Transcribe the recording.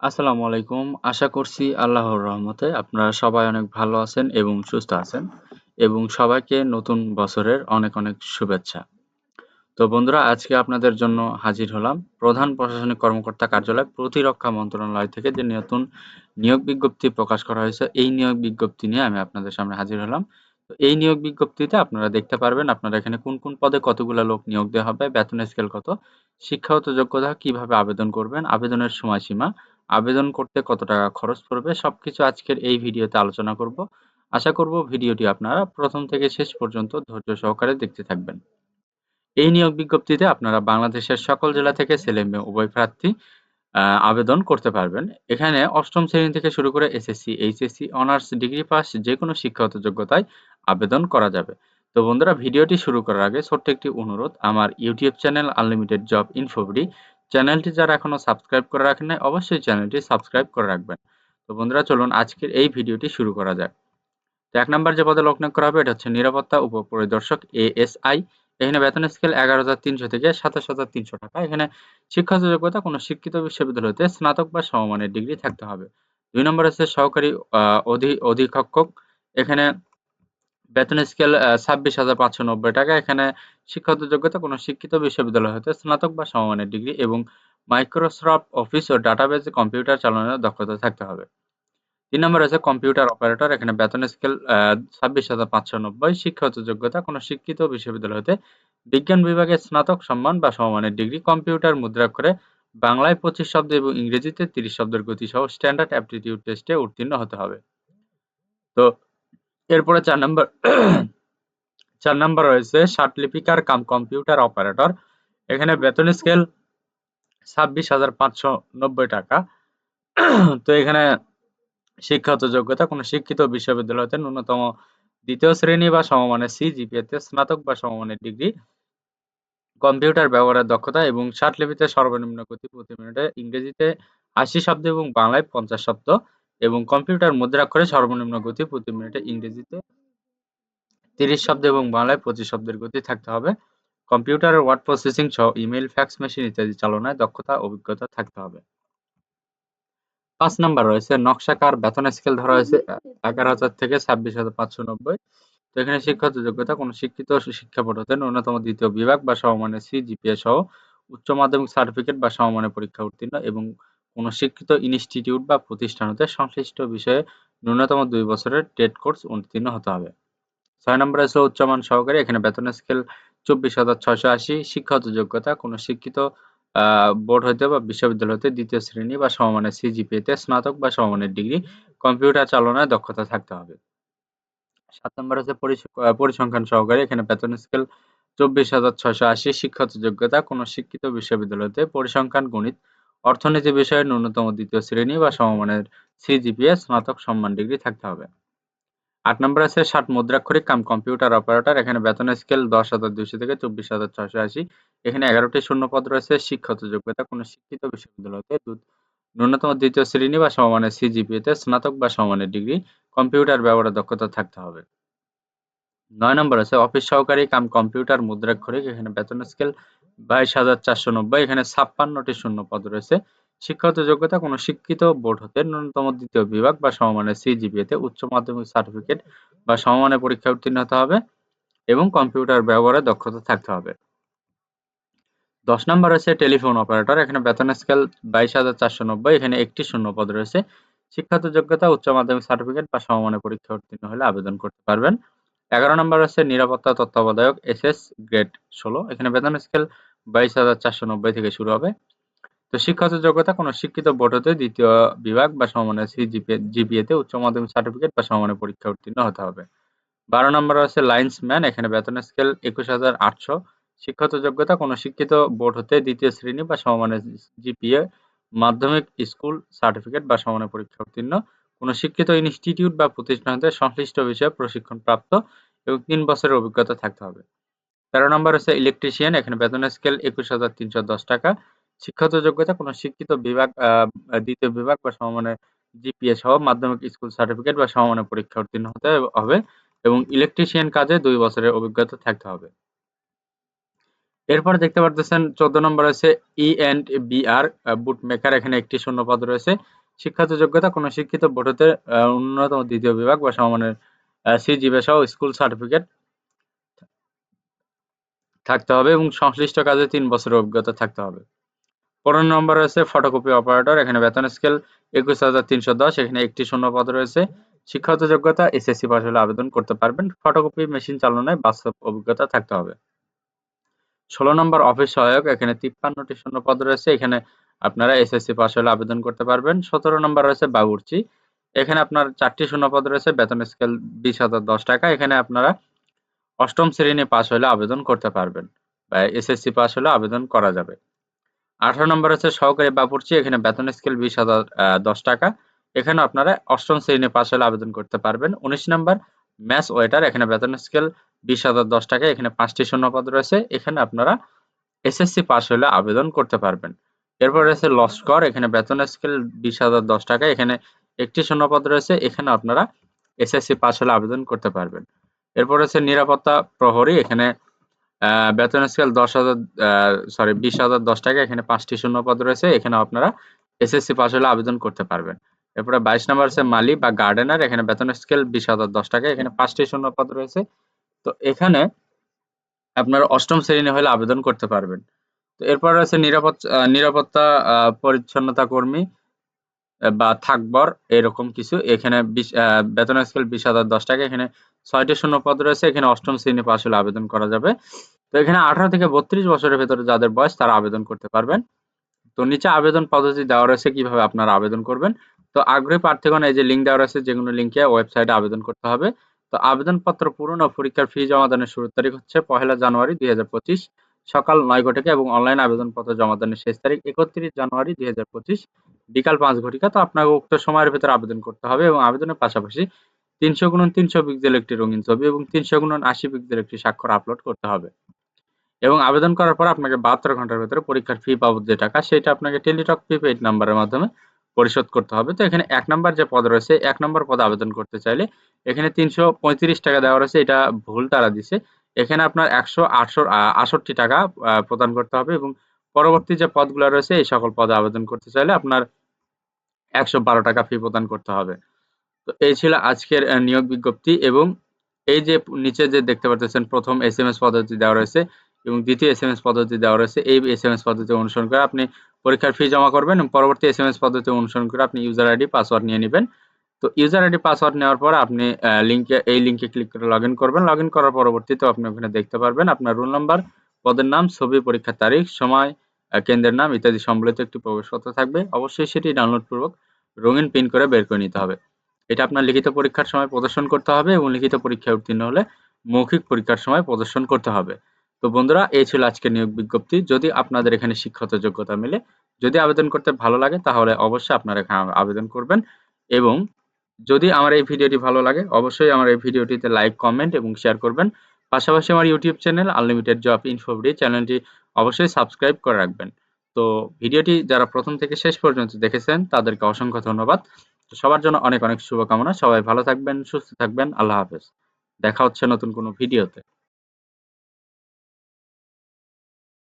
আসসালামু আলাইকুম। আশা করছি আল্লাহর রহমতে আপনারা সবাই অনেক ভালো আছেন এবং সুস্থ আছেন এবং সবাইকে নতুন বছরের অনেক, অনেক শুভেচ্ছা। তো বন্ধুরা আজকে আপনাদের জন্য হাজির হলাম। প্রধান প্রশাসনিক কর্মকর্তা কার্যালয় প্রতিরক্ষা মন্ত্রণালয় থেকে যে নতুন নিয়োগ বিজ্ঞপ্তি প্রকাশ করা হয়েছে, এই নিয়োগ বিজ্ঞপ্তি নিয়ে আমি আপনাদের সামনে হাজির হলাম। তো এই নিয়োগ বিজ্ঞপ্তিতে আপনারা দেখতে পারবেন আপনারা এখানে কোন, কোন পদে কতগুলা লোক নিয়োগ দেয়া হবে, বেতনের স্কেল কত, শিক্ষাগত যোগ্যতা, কিভাবে আবেদন করবেন, আবেদনের সময়সীমা, আবেদন করতে কত টাকা খরচ পড়বে সবকিছু আজকের এই ভিডিওতে আলোচনা করব। আশা করব ভিডিওটি আপনারা প্রথম থেকে শেষ পর্যন্ত ধৈর্য সহকারে দেখতে থাকবেন। এই নিয়োগ বিজ্ঞপ্তিতে আপনারা বাংলাদেশের সকল জেলা থেকে ছেলে-মেয়ে উভয় প্রার্থী আবেদন করতে পারবেন। এখানে ৮ম শ্রেণী থেকে শুরু করে SSC, HSC, honours, degree pass যেকোনো শিক্ষাগত যোগ্যতায় আবেদন করা যাবে। তো বন্ধুরা ভিডিওটি শুরু করার আগে ছোট্ট একটি অনুরোধ, আমার YouTube channel unlimited job InfoBD চ্যানেলটি যারা এখনো সাবস্ক্রাইব করে রাখেন নাই অবশ্যই চ্যানেলটি সাবস্ক্রাইব করে রাখবেন। তো বন্ধুরা চলুন আজকের এই ভিডিওটি শুরু করা যাক। তো ১ নাম্বার যে পদে লোক নিয়োগ করা হবে এটা হচ্ছে নিরাপত্তা উপপরিদর্শক এএসআই। এখানে বেতনের স্কেল ১১,৩০০ থেকে ২৭,৩০০ টাকা। এখানে শিক্ষাগত যোগ্যতা কোনো শিক্ষিত বিশ্ববিদ্যালয় হতে স্নাতক বা সমমানের ডিগ্রি থাকতে হবে। ২ নম্বর হচ্ছে সহকারী আ অধিকক্ষক। এখানে বেতনের স্কেল ২৬,৫৯০ টাকা। এখানে শিক্ষাগত যোগ্যতা কোনো শিক্ষিত বিশ্ববিদ্যালয় হতে স্নাতক বা সমমানের ডিগ্রি এবং মাইক্রোসফট অফিস ও ডাটাবেজ কম্পিউটার চালানোর দক্ষতা থাকতে হবে। ৩ নম্বরে আছে কম্পিউটার অপারেটর। এখানে বেতনের স্কেল ২৬,৫৯০। শিক্ষাগত যোগ্যতা কোনো শিক্ষিত বিশ্ববিদ্যালয় হতে বিজ্ঞান বিভাগে স্নাতক সম্মান বা সমমানের ডিগ্রি, কম্পিউটার মুদ্রাক্ষরে বাংলায় ২৫ শব্দ এবং ইংরেজিতে ৩০ শব্দের গতিসহ স্ট্যান্ডার্ড অ্যাপটিটিউড টেস্টে উত্তীর্ণ হতে হবে। তো এরপরে ৪ নাম্বার ৪ নাম্বার রয়েছে ষাটলিপিকার কাম কম্পিউটার অপারেটর। এখানে বেতনের স্কেল ২৬,৫৯০ টাকা। তো এখানে শিক্ষাগত যোগ্যতা কোনো শিক্ষিত বিশ্ববিদ্যালয় হতে ন্যূনতম ২য় শ্রেণী বা সমমানের সিজিপিএতে স্নাতক বা সমমানের ডিগ্রি, কম্পিউটার ব্যবহারের দক্ষতা এবং ষাটলিপিতে সর্বনিম্ন গতি প্রতি মিনিটে ইংরেজিতে ৮০ শব্দ এবং বাংলায় ৫০ শব্দ এবং কম্পিউটার মুদ্রাক্ষরে সর্বনিম্ন গতি প্রতি মিনিটে ইংরেজিতে ৩০ শব্দ এবং বাংলায় ২৫ শব্দের গতি থাকতে হবে। কম্পিউটারের ওয়ার্ড প্রসেসিং সহ ইমেইল, ফ্যাক্স মেশিন ইত্যাদি চালনায় দক্ষতা অভিজ্ঞতা থাকতে হবে। ৫ নাম্বার রয়েছে নকশাকার। বেতনের স্কেল ধরা হয়েছে ১১,০০০ থেকে ২৬,৫৯০। তো এখানে শিক্ষাগত যোগ্যতা কোনো শিক্ষিত শিক্ষা বোর্ড হতে ন্যূনতম ২য় বিভাগ বা সমমানের সিজিপিএ সহ উচ্চ মাধ্যমিক সার্টিফিকেট বা সমমানের পরীক্ষা উত্তীর্ণ এবং কোনো শিক্ষিত ইনস্টিটিউট বা প্রতিষ্ঠান হতে সংশ্লিষ্ট বিষয়ে ন্যূনতম ২ বছরের টেট কোর্স উত্তীর্ণ হতে হবে। ৬ নম্বরে আছে উচ্চমান সহকারী। এখানে বেতনের স্কেল ২৪,৬৮০। শিক্ষাগত যোগ্যতা কোনো শিক্ষিত বোর্ড হইতে বা বিশ্ববিদ্যালয় হতে ২য় শ্রেণী বা সমমানের সিজিপিএতে স্নাতক বা সমমানের ডিগ্রি, কম্পিউটার চালনায় দক্ষতা থাকতে হবে। ৭ নম্বর হচ্ছে পরিসংখ্যান সহকারী। এখানে বেতনের স্কেল ২৪,৬৮০। শিক্ষাগত যোগ্যতা কোনো শিক্ষিত বিশ্ববিদ্যালয় হতে পরিসংখ্যান, গণিত, অর্থনীতি বিষয়ে ন্যূনতম ২য় শ্রেণী বা সমমানের সিজিপিএ স্নাতক সম্মান ডিগ্রি থাকতে হবে। ৮ নম্বরে আছে ষাট মুদ্রাক্ষরিক কাম কম্পিউটার অপারেটর। এখানে বেতনের স্কেল ১০,২০০ থেকে ২৪,৬৮০। এখানে ১১টি শূন্যপদ রয়েছে। শিক্ষাগত যোগ্যতা কোনো শিক্ষিত বিশ্ববিদ্যালয় হতে ন্যূনতম ২য় শ্রেণী বা সমমানের সিজিপিএতে স্নাতক বা সমমানের ডিগ্রি, কম্পিউটার ব্যবহারের দক্ষতা থাকতে হবে। ৯ নম্বর আছে অফিস সহকারী কাম কম্পিউটার মুদ্রাক্ষরিক। এখানে বেতনের স্কেল ২২,৪৯০। এখানে ৫৬টি শূন্যপদ রয়েছে। শিক্ষাগত যোগ্যতা কোনো শিক্ষিত বোর্ড হতে ন্যূনতম ২য় বিভাগ বা সমমানের সিজিপিএতে উচ্চ মাধ্যমিক সার্টিফিকেট বা সমমানের পরীক্ষায় উত্তীর্ণ হতে হবে এবং কম্পিউটার ব্যবহারে দক্ষতা থাকতে হবে। ১০ নাম্বার রয়েছে টেলিফোন অপারেটর। এখানে বেতনের স্কেল ২২,৪৯০। এখানে একটি শূন্যপদ রয়েছে। শিক্ষাগত যোগ্যতা উচ্চ মাধ্যমিক সার্টিফিকেট বা সমমানের পরীক্ষায় উত্তীর্ণ হলে আবেদন করতে পারবেন। ১১ নাম্বার হচ্ছে নিরাপত্তা তত্ত্বাবধায়ক এসএস গ্রেড ১৬। এখানে বেতনের স্কেল ২২,৪৯০ থেকে শুরু হবে। তো শিক্ষাগত যোগ্যতা কোনো শিক্ষিত বোর্ড হতে ২য় বিভাগ বা সমমানের জিপিএতে উচ্চ মাধ্যমিক সার্টিফিকেট বা সমমানের পরীক্ষায় উত্তীর্ণ হতে হবে। ১২ নম্বরে আছে লাইনসম্যান। এখানে বেতনের স্কেল ২১,৮০০। শিক্ষাগত যোগ্যতা কোনো শিক্ষিত বোর্ড হতে ২য় শ্রেণী বা সমমানের জিপিএ, মাধ্যমিক স্কুল সার্টিফিকেট বা সমমানের পরীক্ষায় উত্তীর্ণ, কোনো শিক্ষিত ইনস্টিটিউট বা প্রতিষ্ঠান হতে সংশ্লিষ্ট বিষয়ে প্রশিক্ষণপ্রাপ্ত এবং ৩ বছরের অভিজ্ঞতা থাকতে হবে। ১৩ নম্বর হচ্ছে ইলেকট্রিশিয়ান। এখানে বেতনের স্কেল ২১,৩১০ টাকা। শিক্ষাগত যোগ্যতা কোনো শিক্ষিত বিভাগ ২য় বিভাগ বা সমমানের জিপিএ সহ মাধ্যমিক স্কুল সার্টিফিকেট বা সমমানের পরীক্ষায় উত্তীর্ণ হতে হবে এবং ইলেকট্রিশিয়ান কাজে ২ বছরের অভিজ্ঞতা থাকতে হবে। এরপর দেখতে পারতেছেন 14 নম্বর আছে E&BR বুট মেকার, এখানে একটি শূন্য পদ রয়েছে। শিক্ষাগত যোগ্যতা কোনো শিক্ষিত বোর্ড হতে ন্যূনতম দ্বিতীয় বিভাগ বা সমমানের সি জিপিএ সহ স্কুল সার্টিফিকেট থাকতে হবে এবং সংশ্লিষ্ট কাজে 3 বছরের অভিজ্ঞতা থাকতে হবে। 15 নম্বরে আছে ফটোকপি অপারেটর, এখানে বেতন স্কেল 21,310, এখানে একটি শূন্য পদ রয়েছে। শিক্ষাগত যোগ্যতা এসএসসি পাস হলে আবেদন করতে পারবেন। ফটোকপি মেশিন চালনায় বাস্তব অভিজ্ঞতা থাকতে হবে। 16 নম্বর অফিস সহায়ক, এখানে 53টি শূন্য পদ রয়েছে, এখানে আপনারা এসএসসি পাস হলে আবেদন করতে পারবেন। 17 নম্বর রয়েছে বাবুর্চি, এখানে আপনার 4টি শূন্য পদ রয়েছে, বেতন স্কেল 20,010 টাকা, এখানে আপনারা অষ্টম শ্রেণী পাস হলে আবেদন করতে পারবেন বা এসএসসি পাস হলে আবেদন করা যাবে। 18 নম্বর হচ্ছে সহকারী বাবুর্চি, এখানে বেতন স্কেল 20,010 টাকা, এখানে আপনারা অষ্টম শ্রেণী পাস হলে আবেদন করতে পারবেন। 19 নম্বর ম্যাচ ওয়েটার, এখানে বেতন স্কেল 20,010 টাকা, এখানে 5টি শূন্য পদ রয়েছে, এখানে আপনারা এসএসসি পাস হলে আবেদন করতে পারবেন। এরপর রয়েছে লস্কর, এখানে বেতন স্কেল 20,010 টাকা, এখানে একটি শূন্য পদ রয়েছে, এখানে আপনারা এসএসসি পাস হলে আবেদন করতে পারবেন। এরপর রয়েছে নিরাপত্তা প্রহরী, এখানে বেতন স্কেল 20,010 টাকা, এখানে 5টি শূন্য পদ রয়েছে, এখানে আপনারা এসএসসি পাস হলে আবেদন করতে পারবেন। এরপরে 22 নম্বর আছে মালি বা গার্ডেনার, এখানে বেতন স্কেল 20,010 টাকা, এখানে 5টি শূন্য পদ রয়েছে। তো এখানে আপনারা অষ্টম শ্রেণী হলে আবেদন করতে পারবেন। তো এরপর আছে নিরাপত্তা পরিচ্ছন্নতা কর্মী বা থাকবর এরকম কিছু, এখানে বেতন স্কেল 20,010 টাকা, এখানে 6টি শূন্য পদ রয়েছে, এখানে অষ্টম শ্রেণী পাস হলে আবেদন করা যাবে। তো এখানে 18 থেকে 32 বছরের ভেতরে যাদের বয়স তারা আবেদন করতে পারবেন। তো নিচে আবেদন পদ্ধতি দেওয়া রয়েছে কিভাবে আপনারা আবেদন করবেন। তো আগ্রহী প্রার্থীগণ এই যে লিঙ্ক দেওয়া রয়েছে, যেগুলো লিঙ্কে ওয়েবসাইটে আবেদন করতে হবে। তো আবেদনপত্র পূরণ ও পরীক্ষার ফি জমা দানের শুরুর তারিখ হচ্ছে 1 জানুয়ারি 2025 সকাল 9 ঘটিকা এবং অনলাইন আবেদনপত্র জমা দানের শেষ তারিখ 31 জানুয়ারি 2025 বিকাল 5 ঘটিকা। তো আপনাকে উক্ত সময়ের ভেতরে আবেদন করতে হবে এবং আবেদনের পাশাপাশি 300x300 পিক্সেল একটি রঙিন ছবি এবং 300x80 পিক্সেল একটি স্বাক্ষর আপলোড করতে হবে। এবং আবেদন করার পর আপনাকে 72 ঘন্টার ভেতরে পরীক্ষার ফি বাবদ যে টাকা সেটা আপনাকে টেলিটক প্রিপেইড নাম্বারের মাধ্যমে পরিশোধ করতে হবে। তো এখানে 1 নাম্বার যে পদ রয়েছে, 1 নাম্বার পদে আবেদন করতে চাইলে এখানে 335 টাকা দেওয়া রয়েছে, এটা ভুল তারা দিছে। এখানে আপনার 168 টাকা প্রদান করতে হবে এবং পরবর্তী যে পদগুলো রয়েছে এই সকল পদে আবেদন করতে চাইলে আপনার 112 টাকা ফি প্রদান করতে হবে। তো এই ছিল আজকের নিয়োগ বিজ্ঞপ্তি এবং এই যে নিচে যে দেখতে পাচ্ছেন প্রথম এসএমএস পদ্ধতি দেওয়া রয়েছে এবং দ্বিতীয় এসএমএস পদ্ধতি দেওয়া রয়েছে, এই এসএমএস পদ্ধতি অনুসরণ করে আপনি পরীক্ষার ফি জমা করবেন এবং পরবর্তী এসএমএস পদ্ধতি অনুসরণ করে আপনি ইউজার আইডি পাসওয়ার্ড নিয়ে নেবেন। তো ইউজার আইডি পাসওয়ার্ড নেওয়ার পর আপনি এই লিঙ্কে ক্লিক করে লগইন করবেন। লগইন করার পরবর্তীতে আপনি ওখানে দেখতে পারবেন আপনার রোল নাম্বার, পদের নাম, ছবি, পরীক্ষার তারিখ, সময়, কেন্দ্রের নাম ইত্যাদি সম্বলিত একটি প্রবেশপত্র থাকবে। অবশ্যই সেটি ডাউনলোড পূর্বক রঙিন প্রিন্ট করে বের করে নিতে হবে। এটা আপনার লিখিত পরীক্ষার সময় প্রদর্শন করতে হবে এবং লিখিত পরীক্ষায় উত্তীর্ণ হলে মৌখিক পরীক্ষার সময় প্রদর্শন করতে হবে। তো বন্ধুরা, এই ছিল আজকের নিয়োগ বিজ্ঞপ্তি। যদি আপনাদের এখানে শিক্ষাগত যোগ্যতা মেলে, যদি আবেদন করতে ভালো লাগে তাহলে অবশ্যই আপনারা এখানে আবেদন করবেন এবং যদি আমার এই ভিডিওটি ভালো লাগে অবশ্যই আমার এই ভিডিওটিতে লাইক, কমেন্ট এবং শেয়ার করবেন। পাশাপাশি আমার YouTube channel unlimited job info ভিডি চ্যানেলটি অবশ্যই সাবস্ক্রাইব করে রাখবেন। তো ভিডিওটি যারা প্রথম থেকে শেষ পর্যন্ত দেখেছেন তাদেরকে অসংখ্য ধন্যবাদ। তো সবার জন্য অনেক অনেক শুভকামনা। সবাই ভালো থাকবেন, সুস্থ থাকবেন। আল্লাহ হাফেজ। দেখা হচ্ছে নতুন কোনো ভিডিওতে।